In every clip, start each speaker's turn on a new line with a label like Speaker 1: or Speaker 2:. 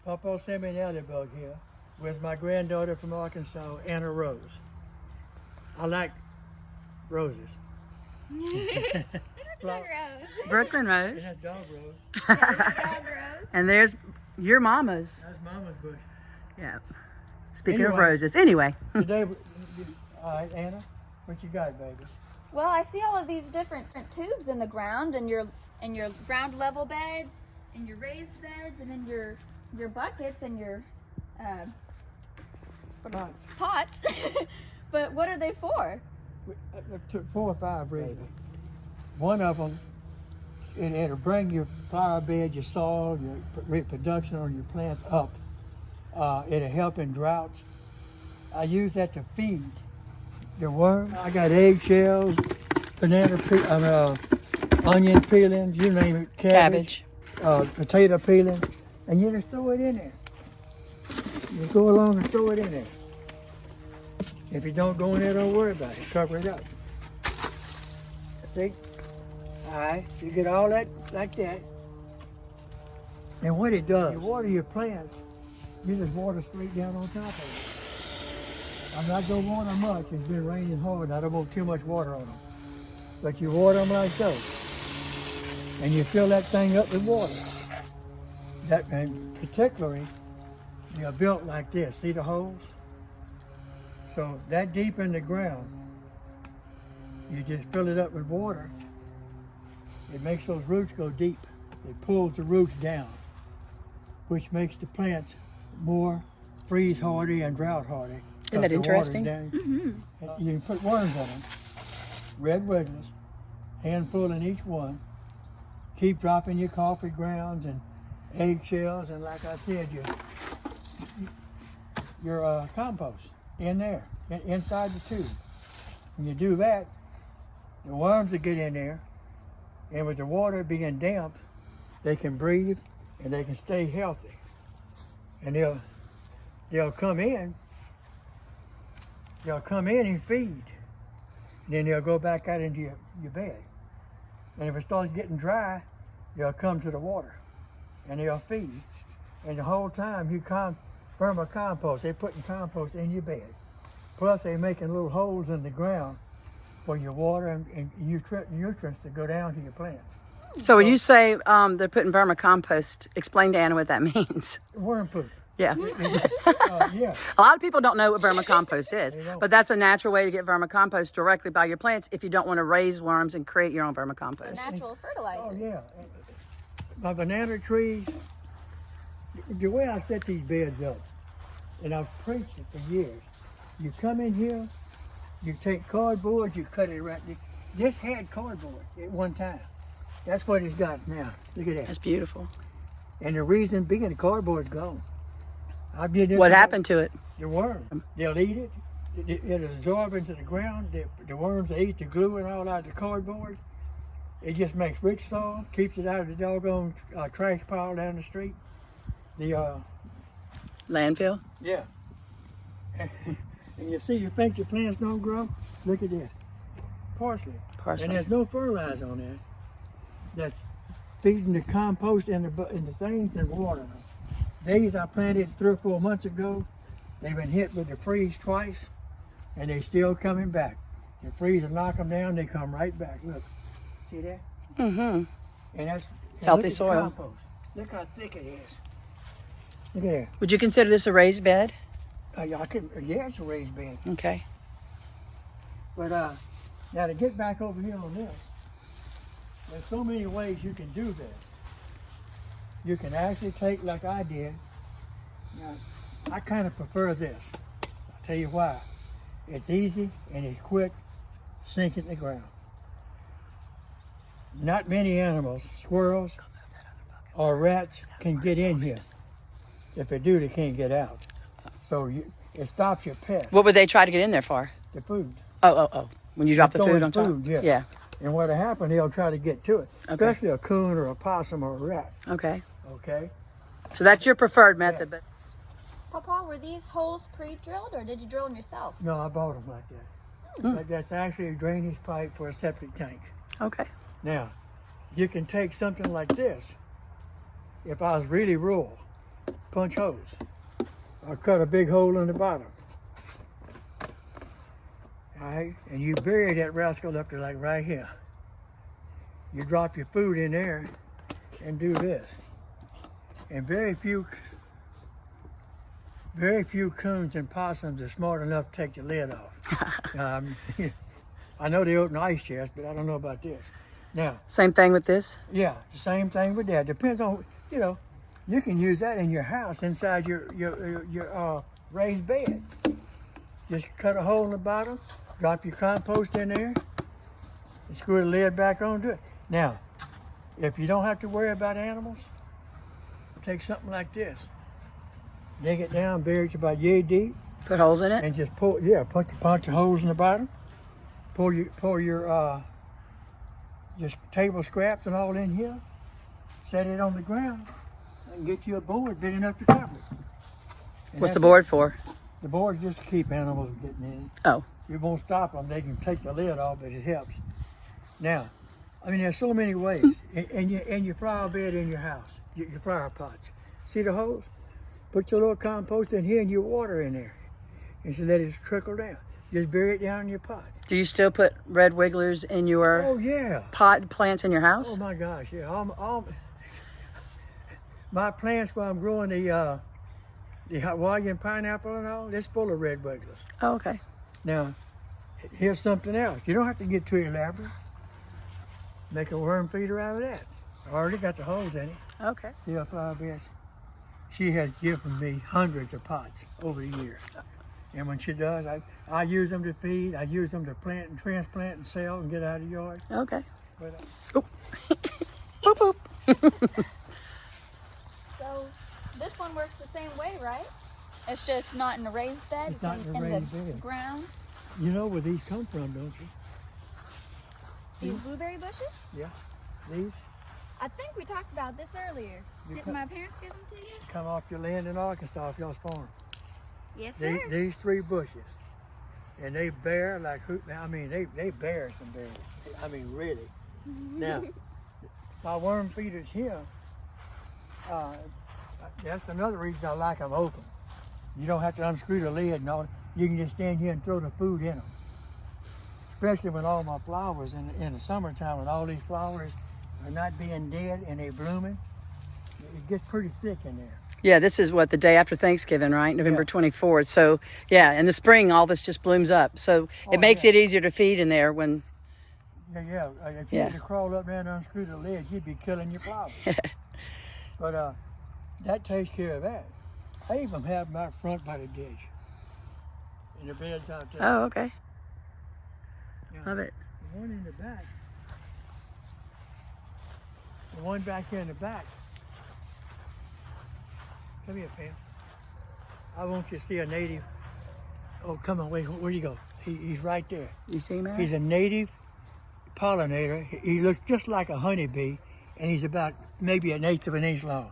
Speaker 1: Pawpaw, Sammy, and Ladybug here with my granddaughter from Arkansas, Anna Rose. I like roses.
Speaker 2: Rose.
Speaker 3: Brooklyn
Speaker 1: And
Speaker 3: Rose.
Speaker 1: that's dog rose.
Speaker 2: Dog Rose.
Speaker 3: And there's your mama's.
Speaker 1: That's Mama's bush.
Speaker 3: Yeah. Speaking of
Speaker 1: Anyway.
Speaker 3: roses. Anyway.
Speaker 1: Today, all right, Anna, what you got, baby?
Speaker 2: Well, I see all of these different tubes in the ground, and your ground level beds, and your raised beds, and then your buckets and your pots. But what are they for?
Speaker 1: I took 4 or 5 really. One of them, it'll bring your flower bed, your soil, your reproduction on your plants up. It'll help in droughts. I use that to feed the worms. I got eggshells, onion peelings, you name it, cabbage. Potato peelings, and you just throw it in there. You go along and throw it in there. If you don't go in there, don't worry about it. Cover it up. See? All right, you get all that like that. And what it does, you water your plants, you just water straight down on top of it. I'm not gonna water much. It's been raining hard. I don't want too much water on them. But you water them like so. And you fill that thing up with water. And particularly, they're built like this. See the holes? So that deep in the ground, you just fill it up with water. It makes those roots go deep. It pulls the roots down, which makes the plants more freeze hardy and drought hardy.
Speaker 3: Isn't that interesting?
Speaker 2: Mm-hmm.
Speaker 1: You can put worms in them, red wigglers, handful in each one. Keep dropping your coffee grounds and eggshells, and like I said, your compost in there, inside the tube. When you do that, the worms will get in there, and with the water being damp, they can breathe and they can stay healthy. And they'll come in and feed. Then they'll go back out into your bed. And if it starts getting dry, they'll come to the water and they'll feed. And the whole time you vermicompost, they're putting compost in your bed. Plus they're making little holes in the ground for your water and nutrients to go down to your plants.
Speaker 3: So when you say they're putting vermicompost, explain to Anna what that means.
Speaker 1: Worm poop.
Speaker 3: Yeah.
Speaker 1: Yeah.
Speaker 3: A lot of people don't know what vermicompost is,
Speaker 1: They don't.
Speaker 3: but that's a natural way to get vermicompost directly by your plants if you don't want to raise worms and create your own vermicompost.
Speaker 2: Natural fertilizer.
Speaker 1: Oh yeah. My banana trees, the way I set these beds up, and I've preached it for years. You come in here, you take cardboard, you cut it right. This had cardboard at one time. That's what it's got now. Look at that.
Speaker 3: That's beautiful.
Speaker 1: And the reason being, the cardboard's gone. I did this.
Speaker 3: What happened to it?
Speaker 1: The worm. They'll eat it. It'll absorb into the ground. The worms eat the glue and all out of the cardboard. It just makes rich soil, keeps it out of the doggone trash pile down the street. The
Speaker 3: Landfill?
Speaker 1: yeah. And you see, you think your plants don't grow? Look at this. Parsley.
Speaker 3: Parsley.
Speaker 1: And there's no fertilizer on that. That's feeding the compost and the things and watering them. These I planted 3 or 4 months ago. They've been hit with the freeze twice, and they're still coming back. The freeze will knock them down, they come right back. Look, see that?
Speaker 3: Mm-hmm.
Speaker 1: And that's
Speaker 3: Healthy
Speaker 1: look at the
Speaker 3: soil.
Speaker 1: compost. Look how thick it is. Look at that.
Speaker 3: Would you consider this a raised bed?
Speaker 1: Yeah, it's a raised bed.
Speaker 3: Okay.
Speaker 1: But now to get back over here on this, there's so many ways you can do this. You can actually take, like I did. Now, I kind of prefer this. I'll tell you why. It's easy and it's quick, sink in the ground. Not many animals, squirrels or rats, can get in here. If they do, they can't get out. So it stops your pests.
Speaker 3: What would they try to get in there for?
Speaker 1: The food.
Speaker 3: Oh. When you drop the
Speaker 1: Throw
Speaker 3: food
Speaker 1: in
Speaker 3: on top?
Speaker 1: food, yeah.
Speaker 3: Yeah.
Speaker 1: And what'll happen, they'll try to get to it,
Speaker 3: Okay.
Speaker 1: especially a coon or a possum or a rat.
Speaker 3: Okay.
Speaker 1: Okay.
Speaker 3: So that's your preferred method. But
Speaker 2: Pawpaw, were these holes pre-drilled, or did you drill them yourself?
Speaker 1: No, I bought them like that. But that's actually a drainage pipe for a septic tank.
Speaker 3: okay.
Speaker 1: Now, you can take something like this. If I was really rural, punch holes. Or cut a big hole in the bottom. All right, and you bury that rascal up to like right here. You drop your food in there and do this. And very few coons and possums are smart enough to take the lid off. I know they open ice chests, but I don't know about this. Now,
Speaker 3: Same thing with this?
Speaker 1: yeah, the same thing with that. Depends on, you can use that in your house inside your raised bed. Just cut a hole in the bottom, drop your compost in there, and screw the lid back on to it. Now, if you don't have to worry about animals, take something like this. Dig it down, bury it about yay deep,
Speaker 3: Put holes in it?
Speaker 1: and just put the holes in the bottom. Pour your just table scraps and all in here. Set it on the ground and get you a board big enough to cover it. And
Speaker 3: What's the
Speaker 1: that's
Speaker 3: board for?
Speaker 1: it. The board's just to keep animals from getting in.
Speaker 3: Oh.
Speaker 1: You won't stop them. They can take the lid off, but it helps. Now, there's so many ways. And your flower bed in your house, your flower pots. See the holes? Put your little compost in here and your water in there. And just let it trickle down. Just bury it down in your pot.
Speaker 3: Do you still put red wigglers in your
Speaker 1: Oh, yeah.
Speaker 3: pot plants in your house?
Speaker 1: Oh, my gosh, yeah. My plants where I'm growing the Hawaiian pineapple and all, it's full of red wigglers.
Speaker 3: Oh, okay.
Speaker 1: Now, here's something else. You don't have to get too elaborate. Make a worm feeder out of that. I already got the holes in it.
Speaker 3: Okay.
Speaker 1: See how flower beds? She has given me hundreds of pots over the years. And when she does, I use them to feed. I use them to plant and transplant and sell and get out of the yard.
Speaker 3: Okay.
Speaker 1: But,
Speaker 3: Boop, boop.
Speaker 2: So this one works the same way, right? It's just not in a raised bed.
Speaker 1: It's not in a
Speaker 2: in
Speaker 1: raised
Speaker 2: the
Speaker 1: bed.
Speaker 2: ground.
Speaker 1: you know where these come from, don't you?
Speaker 2: These blueberry bushes?
Speaker 1: Yeah. These
Speaker 2: I think we talked about this earlier.
Speaker 1: You
Speaker 2: Didn't
Speaker 1: cut-
Speaker 2: my parents give them to you?
Speaker 1: come off your land in Arkansas off y'all's farm.
Speaker 2: Yes, sir.
Speaker 1: These three bushes. And they bear like they bear some berries. Really. Now, my worm feeders here, that's another reason I like them open. You don't have to unscrew the lid and all. You can just stand here and throw the food in them. Especially when all my flowers in the summertime, when all these flowers are not being dead and they blooming, it gets pretty thick in there.
Speaker 3: Yeah, this is what, the day after Thanksgiving, right? November
Speaker 1: Yeah.
Speaker 3: 24th. So, yeah, in the spring, all this just blooms up. So it makes
Speaker 1: yeah.
Speaker 3: it easier to feed in there when,
Speaker 1: Yeah. If you
Speaker 3: Yeah.
Speaker 1: had to crawl up there and unscrew the lid, you'd be killing your flowers. But that takes care of that. I even have them out front by the ditch. In the beds out there.
Speaker 3: oh, okay.
Speaker 1: Yeah.
Speaker 3: Love it.
Speaker 1: The one in the back. The one back here in the back. Come here, Pam. I want you to see a native. Oh, come on, wait, where you go? He's right there.
Speaker 3: You see, man?
Speaker 1: He's a native pollinator. He looks just like a honeybee, and he's about maybe 1/8 of an inch long.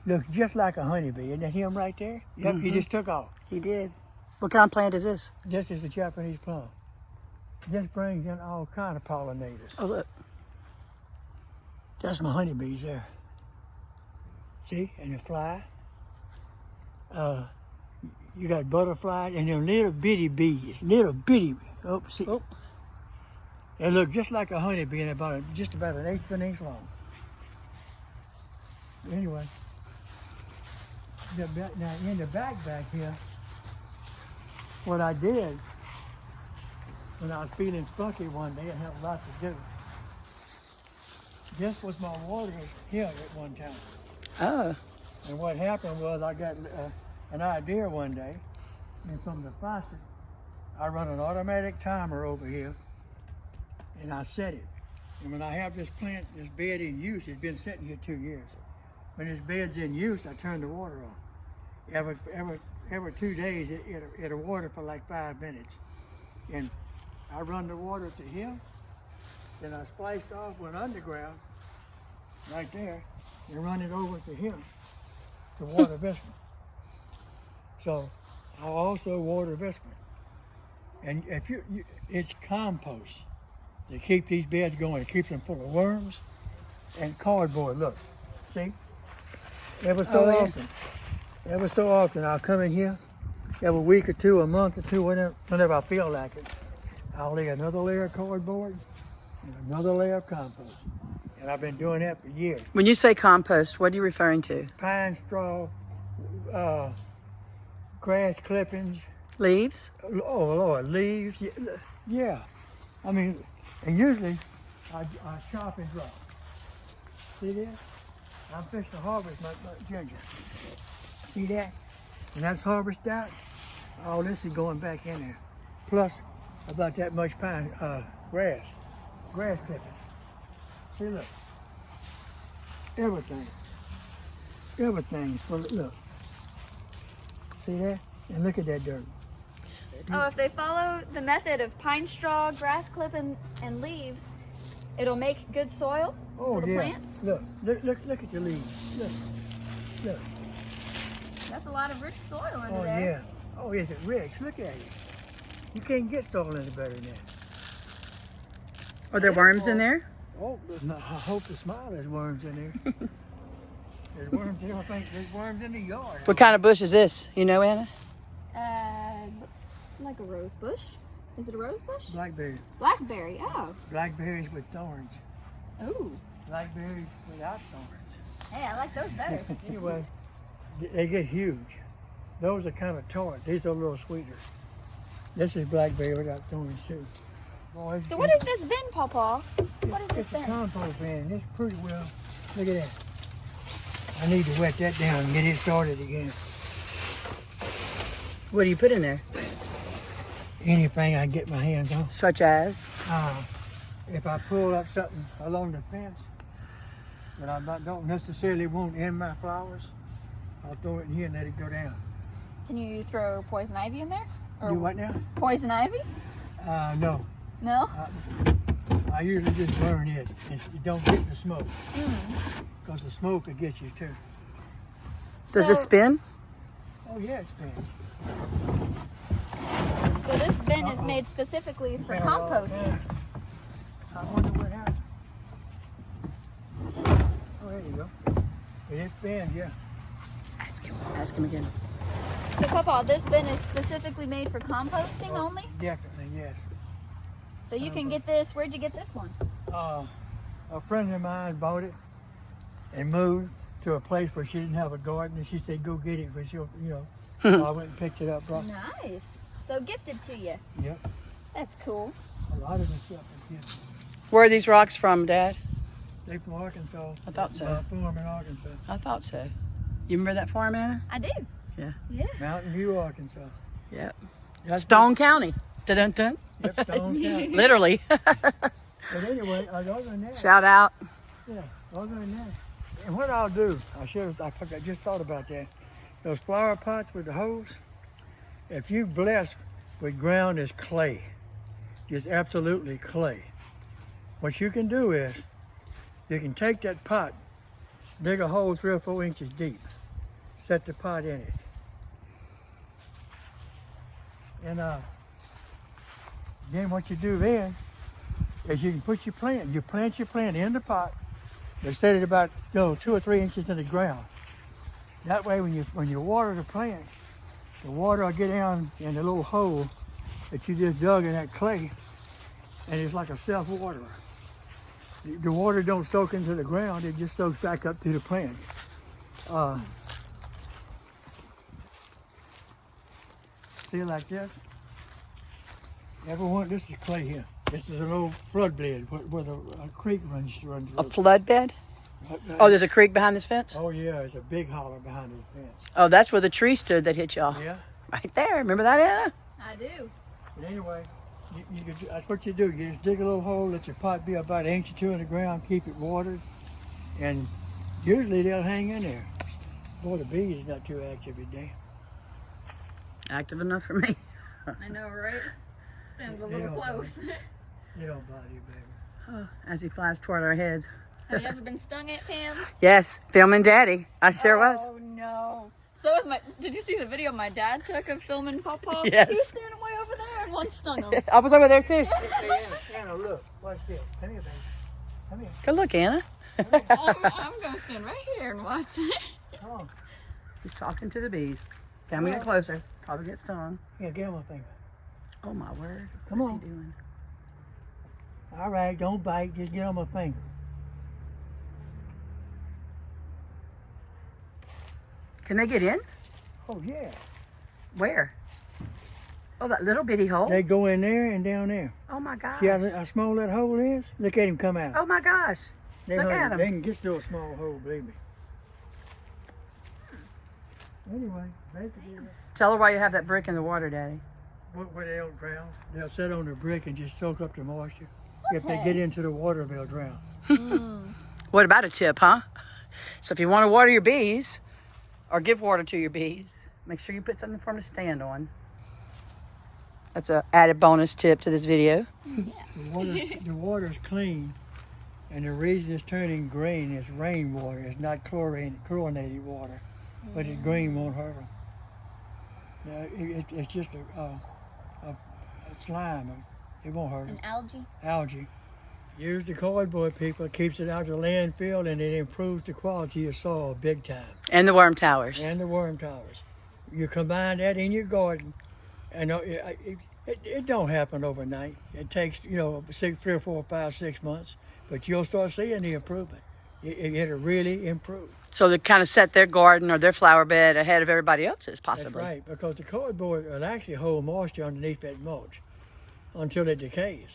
Speaker 1: Looks just like a honeybee. Isn't that him right there? Yep, he just took off.
Speaker 3: He did. What kind of plant is this?
Speaker 1: This is a Japanese plum. This brings in all kind of pollinators.
Speaker 3: Oh, look.
Speaker 1: That's my honeybees there. See, and the fly. You got butterflies and them little bitty bees. Little bitty. Oh, see.
Speaker 3: Oh.
Speaker 1: They look just like a honeybee and just about 1/8 of an inch long. Anyway, now in the back here, what I did when I was feeling spunky one day, I had a lot to do. This was my water here at one time.
Speaker 3: Oh.
Speaker 1: And what happened was I got an idea one day, and from the faucet, I run an automatic timer over here, and I set it. And when I have this bed in use, it's been sitting here 2 years. When this bed's in use, I turn the water on. Every 2 days, it'll water for like 5 minutes. And I run the water to here, then I spliced off one underground, right there, and run it over to him to water Viscum. So I'll also water Viscum. And if it's compost to keep these beds going. It keeps them full of worms and cardboard. Look, see? Ever so
Speaker 3: Oh, yeah.
Speaker 1: often, Every so often, I'll come in here, every week or two, a month or two, whenever I feel like it. I'll lay another layer of cardboard and another layer of compost. And I've been doing that for years.
Speaker 3: When you say compost, what are you referring to?
Speaker 1: Pine straw, grass clippings,
Speaker 3: Leaves?
Speaker 1: oh Lord, leaves, yeah. I mean, and usually I chop and drop. See that? I'm fixing to harvest my ginger. See that? And that's harvested out. All this is going back in there. Plus about that much pine, grass clippings. See, look. Everything's full of, look. See that? And look at that dirt.
Speaker 2: Oh, if they follow the method of pine straw, grass clippings, and leaves, it'll make good soil for the plants?
Speaker 1: Look at the leaves. Look.
Speaker 2: That's a lot of rich soil under
Speaker 1: Oh,
Speaker 2: there.
Speaker 1: yeah. Oh, is it rich? Look at it. You can't get soil any better than that.
Speaker 3: Are there worms in there?
Speaker 1: Oh, I hope to smile there's worms in there. There's worms in there. I think there's worms in the yard.
Speaker 3: What kind of bush is this? You know, Anna?
Speaker 2: Looks like a rose bush. Is it a rose bush?
Speaker 1: Blackberry.
Speaker 2: Blackberry, oh.
Speaker 1: Blackberries with thorns.
Speaker 2: Ooh.
Speaker 1: Blackberries without thorns.
Speaker 2: Hey, I like those better.
Speaker 1: Anyway, they get huge. Those are kind of tart. These are a little sweeter. This is blackberry without thorns too. Boy,
Speaker 2: So what is this bin, Pawpaw? What is this
Speaker 1: It's a
Speaker 2: bin?
Speaker 1: compost bin. It's pretty well. Look at that. I need to wet that down and get it started again.
Speaker 3: What do you put in there?
Speaker 1: Anything I can get my hands on.
Speaker 3: Such as?
Speaker 1: If I pull up something along the fence that I don't necessarily want in my flowers, I'll throw it in here and let it go down.
Speaker 2: Can you throw poison ivy in there? Or
Speaker 1: Do what now?
Speaker 2: poison ivy?
Speaker 1: No.
Speaker 2: No?
Speaker 1: I usually just burn it. You don't get the smoke. Because the smoke will get you too.
Speaker 3: Does it spin?
Speaker 1: Oh yeah, it's been.
Speaker 2: So this bin is made specifically for composting.
Speaker 1: I wonder what happened. Oh, there you go. It is bent, yeah.
Speaker 3: Ask him again.
Speaker 2: So Pawpaw, this bin is specifically made for composting only?
Speaker 1: Definitely, yes.
Speaker 2: So you can get this, where'd you get this one?
Speaker 1: A friend of mine bought it and moved to a place where she didn't have a garden, and she said, "Go get it," but she'll, So I went and picked it up. Brought
Speaker 2: Nice. So gifted to you.
Speaker 1: Yep.
Speaker 2: That's cool.
Speaker 1: A lot of the stuff is gifted.
Speaker 3: Where are these rocks from, Dad?
Speaker 1: They from Arkansas.
Speaker 3: I thought so.
Speaker 1: Farm in Arkansas.
Speaker 3: I thought so. You remember that farm, Anna?
Speaker 2: I do.
Speaker 3: Yeah.
Speaker 2: Yeah.
Speaker 1: Mountain View, Arkansas.
Speaker 3: Yep.
Speaker 1: That's
Speaker 3: Stone County. Dun-dun-dun.
Speaker 1: Yep, Stone County.
Speaker 3: Literally.
Speaker 1: But anyway, other than that,
Speaker 3: Shout out.
Speaker 1: yeah, other than that. And what I'll do, I just thought about that. Those flower pots with the holes, if you bless with ground as clay, just absolutely clay, what you can do is, you can take that pot, dig a hole 3 or 4 inches deep, set the pot in it. And then what you do then is you can put your plant in the pot, but set it about 2 or 3 inches in the ground. That way when you water the plant, the water will get down in the little hole that you just dug in that clay, and it's like a self-waterer. The water don't soak into the ground, it just soaks back up to the plants. See it like this? Everyone, this is clay here. This is an old floodbed where a creek runs
Speaker 3: A
Speaker 1: through.
Speaker 3: flood bed? Oh, there's a creek behind this fence?
Speaker 1: Oh yeah, it's a big holler behind the fence.
Speaker 3: Oh, that's where the tree stood that hit y'all.
Speaker 1: Yeah.
Speaker 3: Right there. Remember that, Anna?
Speaker 2: I do.
Speaker 1: But anyway, that's what you do. You just dig a little hole, let your pot be about 1 inch or 2 in the ground, keep it watered, and usually they'll hang in there. Boy, the bees is not too active today.
Speaker 3: Active enough for me.
Speaker 2: I know, right? Stand a
Speaker 1: They
Speaker 2: little
Speaker 1: don't
Speaker 2: close.
Speaker 1: They don't bother you, baby.
Speaker 3: Oh, as he flies toward our heads.
Speaker 2: Have you ever been stung at, Pam?
Speaker 3: Yes, filming Daddy. I sure was.
Speaker 2: Oh no. So was did you see the video my dad took of filming Pawpaw?
Speaker 3: Yes.
Speaker 2: He was standing way over there and one stung him.
Speaker 3: I was over there too.
Speaker 1: Hey, Anna, look. Watch this. Come here, baby. Come here.
Speaker 3: Good look, Anna.
Speaker 2: I'm going to stand right here and watch it.
Speaker 1: Come on.
Speaker 3: He's talking to the bees. Come get closer. Probably get stung.
Speaker 1: Yeah, give him a finger.
Speaker 3: Oh my word.
Speaker 1: Come
Speaker 3: What's
Speaker 1: on.
Speaker 3: he doing?
Speaker 1: All right, don't bite. Just give him a finger.
Speaker 3: Can they get in?
Speaker 1: Oh, yeah.
Speaker 3: Where? Oh, that little bitty hole?
Speaker 1: They go in there and down there.
Speaker 3: Oh my gosh.
Speaker 1: See how small that hole is? Look at him come out.
Speaker 3: Oh my gosh.
Speaker 1: They
Speaker 3: look
Speaker 1: hungry.
Speaker 3: at him.
Speaker 1: They can get through a small hole, believe me. Anyway, basically,
Speaker 3: Tell her why you have that brick in the water, Daddy.
Speaker 1: where they don't drown, they'll sit on the brick and just soak up the moisture. If they
Speaker 2: Okay.
Speaker 1: get into the water, they'll drown.
Speaker 3: What about a tip, huh? So if you want to water your bees or give water to your bees, make sure you put something for them to stand on. That's an added bonus tip to this video.
Speaker 1: The water's clean, and the reason it's turning green is rainwater. It's not chlorinated water, but the green won't hurt them. It's just a slime. It won't hurt them.
Speaker 2: An algae.
Speaker 1: Algae. Use the cardboard, people. It keeps it out of the landfill, and it improves the quality of soil big time.
Speaker 3: And the worm towers.
Speaker 1: And the worm towers. You combine that in your garden, and it don't happen overnight. It takes 3 or 4 or 5, 6 months, but you'll start seeing the improvement. It'll really improve.
Speaker 3: So they kind of set their garden or their flower bed ahead of everybody else's, possibly.
Speaker 1: That's right, because the cardboard will actually hold moisture underneath that mulch until it decays.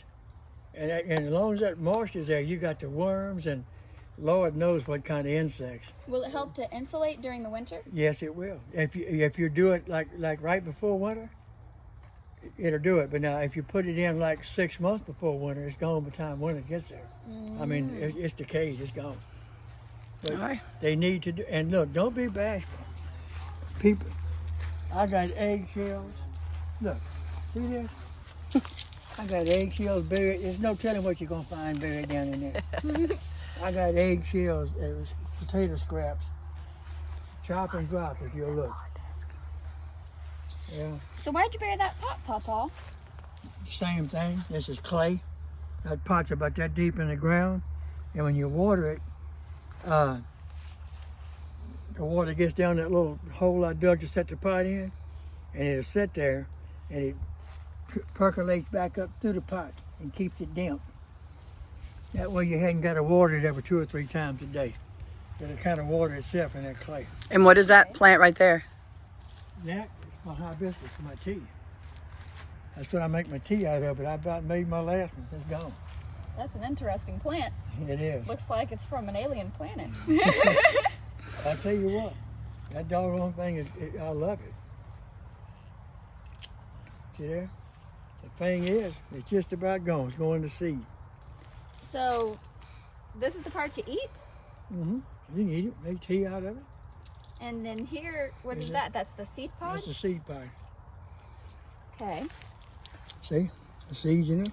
Speaker 1: And as long as that moisture is there, you got the worms and Lord knows what kind of insects.
Speaker 2: Will it help to insulate during the winter?
Speaker 1: Yes, it will. If you do it like right before winter, it'll do it. But now if you put it in like 6 months before winter, it's gone by the time winter gets there. I mean, it's decayed, it's gone. But
Speaker 3: All right.
Speaker 1: they need to do, and look, don't be bashful. People, I got eggshells. Look, see this? I got eggshells buried. There's no telling what you're gonna find buried down in there. I got eggshells, it was potato scraps. Chop and drop if you'll look. Yeah,
Speaker 2: So why'd you bury that pot, Pawpaw?
Speaker 1: same thing. This is clay. That pot's about that deep in the ground, and when you water it, the water gets down that little hole I dug to set the pot in, and it'll sit there, and it percolates back up through the pot and keeps it damp. That way you hadn't got to water it every 2 or 3 times a day. It'll kind of water itself in that clay.
Speaker 3: And what is that plant right there?
Speaker 1: That is my hibiscus for my tea. That's what I make my tea out of, but I about made my last one. It's gone.
Speaker 2: That's an interesting plant.
Speaker 1: It is.
Speaker 2: Looks like it's from an alien planet.
Speaker 1: I tell you what, that doggone thing I love it. See there? The thing is, it's just about gone. It's going to seed.
Speaker 2: So, this is the part you eat?
Speaker 1: You can eat it, make tea out of it.
Speaker 2: And then here, what
Speaker 1: Is
Speaker 2: is
Speaker 1: it?
Speaker 2: that? That's the seed pod?
Speaker 1: That's the seed pod.
Speaker 2: Okay.
Speaker 1: See? The seeds in it.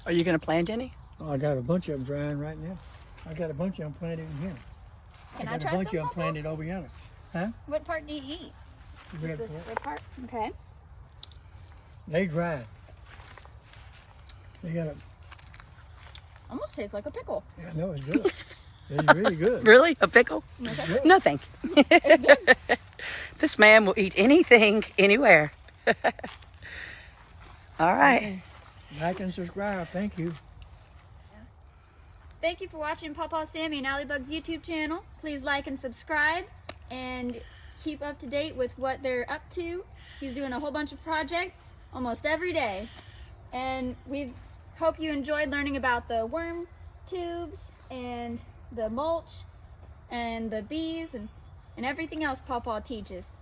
Speaker 3: Are you going to plant any?
Speaker 1: Oh, I got a bunch of them drying right now. I got a bunch of them planted in here.
Speaker 2: Can I
Speaker 1: got
Speaker 2: try
Speaker 1: a bunch
Speaker 2: some,
Speaker 1: of them
Speaker 2: Pawpaw?
Speaker 1: planted over yonder. Huh?
Speaker 2: What part do you eat?
Speaker 1: The red
Speaker 2: This
Speaker 1: part.
Speaker 2: red part? Okay.
Speaker 1: They dry. They got a,
Speaker 2: Almost tastes like a pickle.
Speaker 1: yeah, no, it's good. It's really good.
Speaker 3: Really? A pickle?
Speaker 2: Okay.
Speaker 3: No, thank you. This man will eat anything, anywhere. All right.
Speaker 1: Like and subscribe. Thank you.
Speaker 2: Thank you for watching Pawpaw, Sammy, and Allybug's YouTube channel. Please like and subscribe and keep up to date with what they're up to. He's doing a whole bunch of projects almost every day. And we hope you enjoyed learning about the worm tubes and the mulch and the bees and everything else Pawpaw teaches.